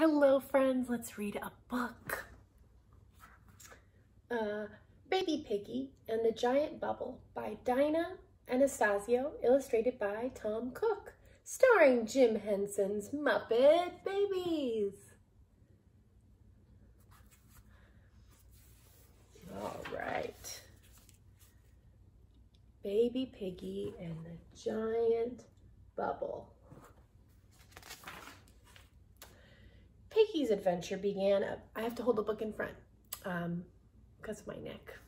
Hello friends, let's read a book. Baby Piggy and the Giant Bubble by Dinah Anastasio, illustrated by Tom Cook, starring Jim Henson's Muppet Babies. All right. Baby Piggy and the Giant Bubble. Piggy's adventure began, I have to hold the book in front because of my neck.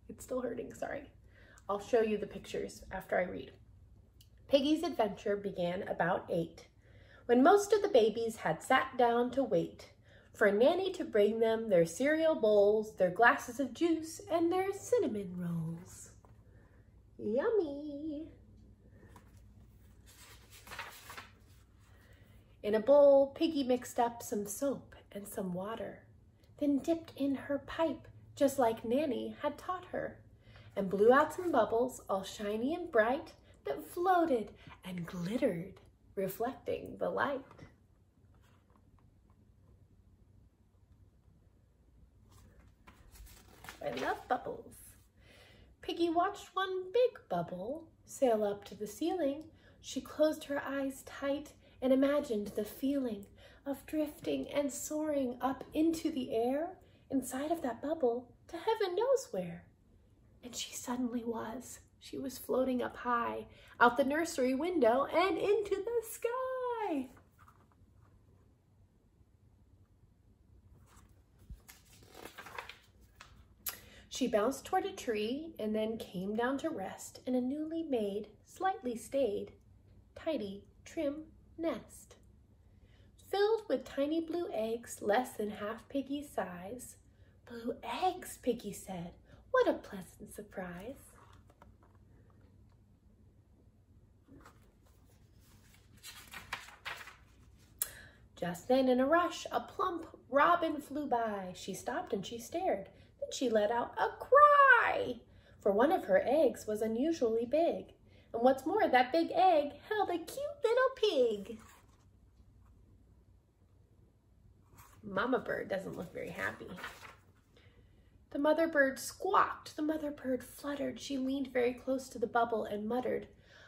It's still hurting, sorry. I'll show you the pictures after I read. Piggy's adventure began about 8, when most of the babies had sat down to wait for Nanny to bring them their cereal bowls, their glasses of juice, and their cinnamon rolls. Yummy! In a bowl, Piggy mixed up some soap and some water, then dipped in her pipe, just like Nanny had taught her, and blew out some bubbles all shiny and bright that floated and glittered, reflecting the light. I love bubbles. Piggy watched one big bubble sail up to the ceiling. She closed her eyes tight and imagined the feeling of drifting and soaring up into the air inside of that bubble to heaven knows where. And she suddenly was. She was floating up high, out the nursery window and into the sky. She bounced toward a tree and then came down to rest in a newly made, slightly stayed, tidy, trim nest. Filled with tiny blue eggs less than half Piggy's size. Blue eggs, Piggy said. What a pleasant surprise. Just then, in a rush, a plump robin flew by. She stopped and she stared. Then she let out a cry, for one of her eggs was unusually big. And what's more, that big egg held a cute little pig. Mama bird doesn't look very happy. The mother bird squawked. The mother bird fluttered. She leaned very close to the bubble and muttered,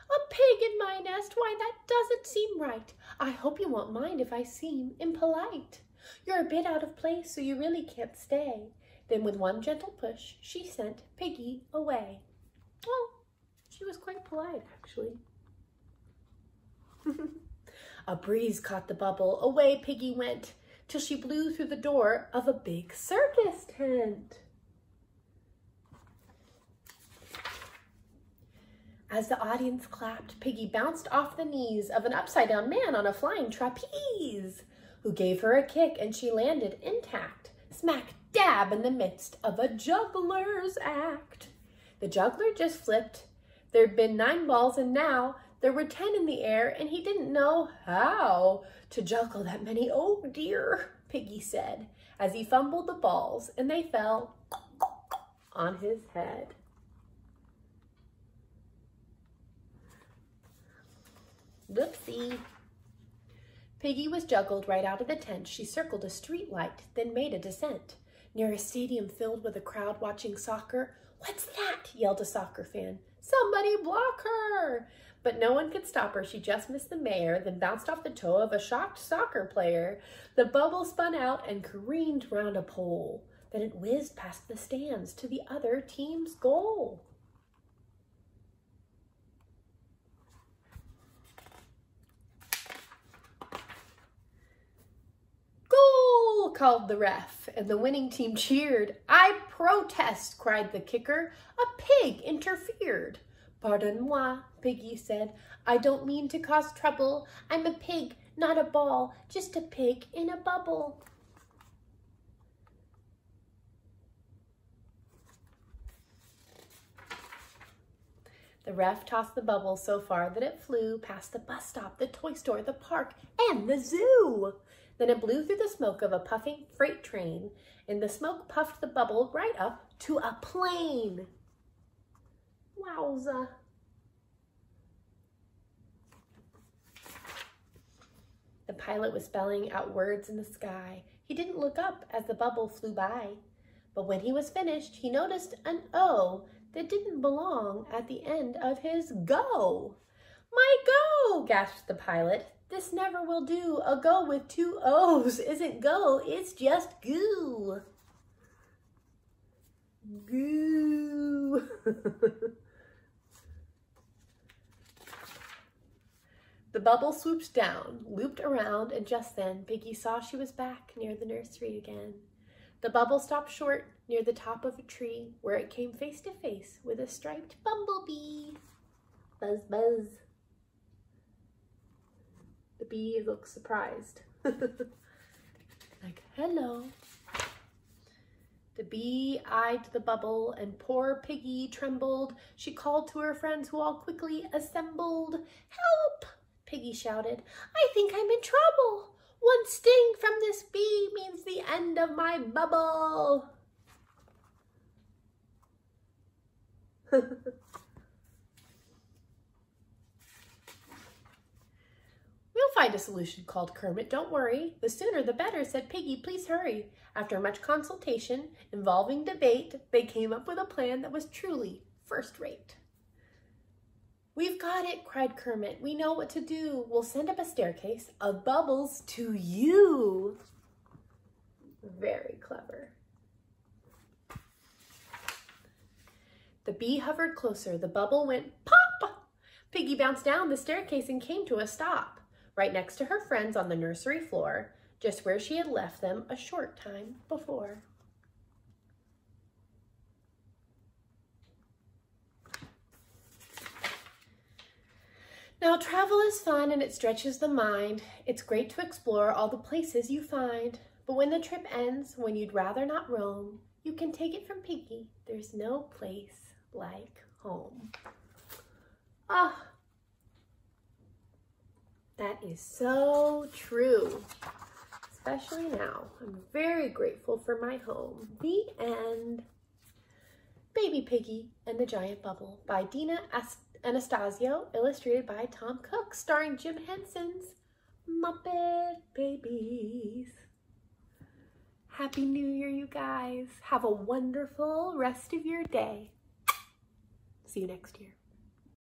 "A pig in my nest? Why, that doesn't seem right. I hope you won't mind if I seem impolite. You're a bit out of place, so you really can't stay." Then with one gentle push, she sent Piggy away. Well, she was quite polite, actually. A breeze caught the bubble. Away Piggy went, till she blew through the door of a big circus tent. As the audience clapped, Piggy bounced off the knees of an upside-down man on a flying trapeze, who gave her a kick and she landed intact, smack dab in the midst of a juggler's act. The juggler just flipped. There'd been 9 balls and now there were 10 in the air, and he didn't know how to juggle that many. "Oh dear," Piggy said, as he fumbled the balls and they fell on his head. Whoopsie. Piggy was juggled right out of the tent. She circled a street light, then made a descent. Near a stadium filled with a crowd watching soccer. "What's that?" yelled a soccer fan. "Somebody block her!" But no one could stop her. She just missed the mayor, then bounced off the toe of a shocked soccer player. The bubble spun out and careened round a pole. Then it whizzed past the stands to the other team's goal. "Goal!" called the ref, and the winning team cheered. "I protest!" cried the kicker. "A pig interfered." "Pardon-moi," Piggy said. "I don't mean to cause trouble. I'm a pig, not a ball, just a pig in a bubble." The ref tossed the bubble so far that it flew past the bus stop, the toy store, the park, and the zoo. Then it blew through the smoke of a puffing freight train, and the smoke puffed the bubble right up to a plane. Wowza. The pilot was spelling out words in the sky. He didn't look up as the bubble flew by. But when he was finished, he noticed an O that didn't belong at the end of his go. "My go!" gasped the pilot. "This never will do. A go with two O's isn't go, it's just goo." Goo. The bubble swooped down, looped around, and just then Piggy saw she was back near the nursery again. The bubble stopped short near the top of a tree where it came face to face with a striped bumblebee. Buzz, buzz. The bee looks surprised. Like, hello. The bee eyed the bubble and poor Piggy trembled. She called to her friends who all quickly assembled. "Help!" Piggy shouted. "I think I'm in trouble. One sting from this bee means the end of my bubble." "We'll find a solution," called Kermit. "Don't worry. The sooner the better," said Piggy. "Please hurry." After much consultation involving debate, they came up with a plan that was truly first rate. "We've got it," cried Kermit. "We know what to do. We'll send up a staircase of bubbles to you." Very clever. The bee hovered closer. The bubble went pop. Piggy bounced down the staircase and came to a stop, right next to her friends on the nursery floor, just where she had left them a short time before. Now travel is fun and it stretches the mind. It's great to explore all the places you find. But when the trip ends, when you'd rather not roam, you can take it from Piggy. There's no place like home. Ah, that is so true. Especially now. I'm very grateful for my home. The end. Baby Piggy and the Giant Bubble by Dina Anastasio, illustrated by Tom Cook, starring Jim Henson's Muppet Babies. Happy New Year, you guys. Have a wonderful rest of your day. See you next year.